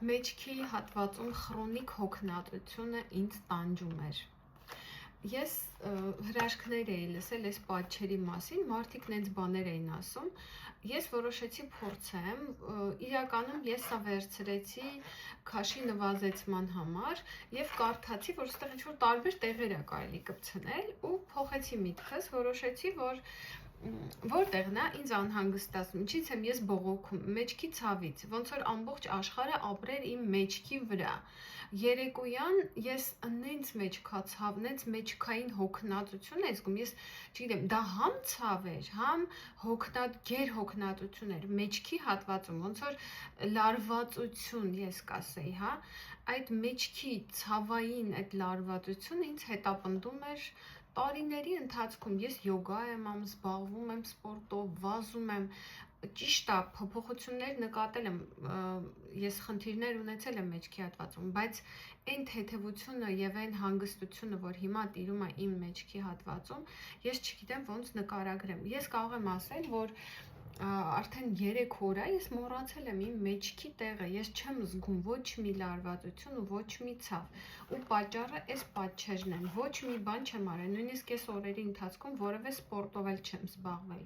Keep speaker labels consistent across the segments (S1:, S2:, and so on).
S1: մեջքի հատվածում քրոնիկ հոգնածությունը ինձ տանջում էր։ Ես հրաշքներ էի լսել այս պատճերի մասին, մարդիկ նենց բաներ էին ասում, ես որոշեցի փորձեմ, իրականում ես սա վերցրեցի քաշի նվազեցման համար եւ կարդացի, որ այստեղ ինչ-որ տարբեր տեղեր է կարելի կպցնել ու փոխեցի միտքս, որոշեցի, որտեղն է ինձ անհանգստացնում, ինչից եմ ես բողոքում, մեջքի ցավից, ոնց որ ամբողջ աշխարհը ապրեր իմ մեջքի վրա։ Երեկոյան ես նենց մեջքացավ, նենց մեջքային հոգնածություն եմ զգում, ես չգիտեմ, դա համ ցավ էր, համ գեր հոգնածություն էր մեջքի հատվածում, ոնց որ լարվածություն ես կասեի, հա, այդ մեջքի ցավային այդ լարվածությունը ինձ հետապնդում էր տարիների ընթացքում, ես յոգա եմ անում, զբաղվում եմ սպորտով, վազում եմ, ճիշտ է, փոփոխություններ նկատել եմ, ես խնդիրներ ունեցել եմ մեջքի հատվածում, բայց այն թեթևությունը եւ այն հանգստությունը, որ հիմա տիրում է իմ մեջքի հատվածում, ես չգիտեմ ոնց նկարագրեմ։ Ես կարող եմ ասել, որ արդեն 3 օր է ես մոռացել եմ իմ մեջքի տեղը, ես չեմ զգում ոչ մի լարվածություն ու ոչ մի ցավ։ Ու պատճառը այս պատճերն են, ոչ մի բան չեմ արել, նույնիսկ այս օրերի ընթացքում որևէ սպորտով էլ չեմ զբաղվել։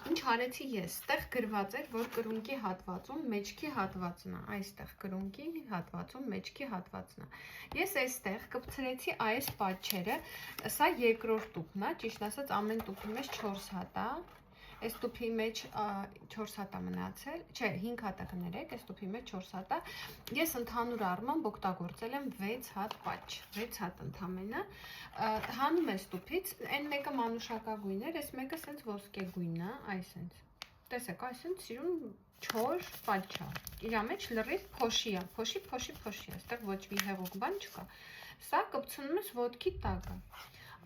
S1: Ինչ արեցի ես, ստեղ գրված էր, որ կրունկի հատվածում մեջքի հատվածն է, այստեղ կրունկի հատվածում մեջքի հատվածն է։ Ես այստեղ կպցրեցի այս պատճերը, սա երկրորդ տուփն է, ճիշտ ասած ամեն տուփի մեջ 4 հատ է։ Այս տուփի մեջ 4 հատ է մնացել, չէ, 5 հատ է կներեք, այս տուփի մեջ 4 հատ է։ Ես ընդհանուր առմամբ օգտագործել եմ 6 հատ պատճ, 6 հատ ընդամենը։ Հանում ես տուփից, այն մեկը մանուշակագույն էր, այս մեկը սենց ոսկեգույն է, այ սենց։ Տեսեք, այ սենց սիրուն 4 պատճ է։ Իրա մեջ լրիվ փոշի է, փոշի է, այստեղ ոչ մի հեղուկ բան չկա։ Սա կպցնում ես ոտքի տակը։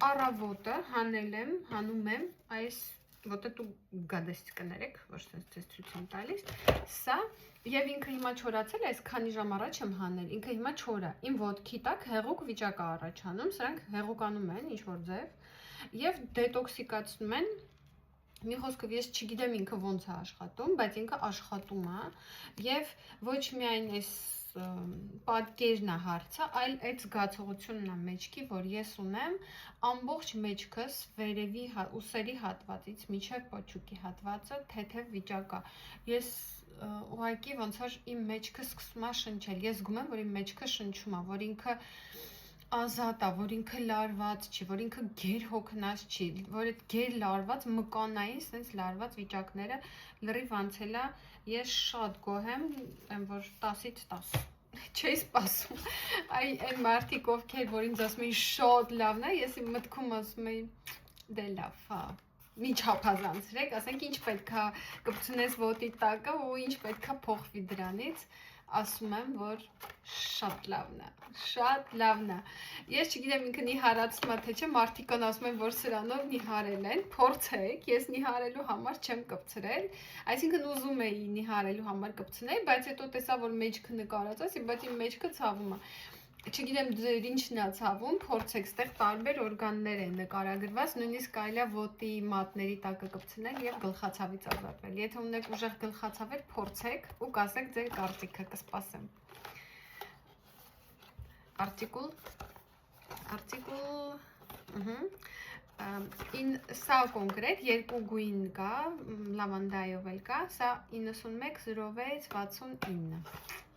S1: Առավոտը հանում եմ այս ոտը դու գադեսից կներեք, ոչ ցած ցույց եմ տալիս, սա եւ ինքը հիմա չորացել է, այս քանի ժամ առաջ եմ հանել, ինքը հիմա չոր է, իմ ոտքի տակ հեղուկ վիճակ է առաջանում, սրանք հեղուկանում են ինչ որ ձև եւ դետոքսիկացնում են։ Մի խոսքով ես չգիտեմ ինքը ոնց է աշխատում, բայց ինքը աշխատում է եւ ոչ միայն այս պատկերն է հարցը, այլ այդ զգացողությունն է մեջքի, որ ես ունեմ ամբողջ մեջքս վերևի ուսերի հատվածից մինչև պոչուկի հատվածը թեթև վիճակ է։ Ես ուղղակի ոնց որ իմ մեջքը սկսում է շնչել, ես զգում եմ, որ իմ մեջքը շնչում է, որ ինքը ազատ է, որ ինքը լարված չի, որ ինքը գեր հոգնած չի, որ այդ գեր լարված մկանային, sense լարված վիճակները լրիվ անցել է, ես շատ գոհ եմ, որ 10-ից 10 չի սպասում, այն մարդիկ ովքեր, որ ինձ ասում էին շատ լավն է, ես իմ մտքում ասում էի, դե լավ, հա, մի չափազանցրեք, ասենք ինչ պետքա կպցնես ոտի տակը ու ինչ պետքա փոխվի դրանից, ասում եմ, որ շատ լավն է, ես չգիտեմ ինքը նիհարացնում է թե չէ, մարդիկ ասում են, որ սրանով նիհարել են, փորձեք, ես նիհարելու համար չեմ կպցրել, այսինքն ուզում էի նիհարելու համար կպցնել, բայց հետո տեսա, որ մեջքը նկարած ասի, բայց իմ մեջքը ցավում է, չգիտեմ ձեր ինչն է ցավում, փորձեք, ստեղ տարբեր օրգաններ են նկարագրված, նույնիսկ կարելի է ոտի մատների տակը կպցնել եւ գլխացավից ազատվել։ Եթե ունեք ուժեղ գլխացավեր, փորձեք ու կասեք ձեր կարծիքը, կսպասեմ։ Արտիկուլ, սա կոնկրետ երկու գույն կա, լավանդայով էլ կա, սա 910669։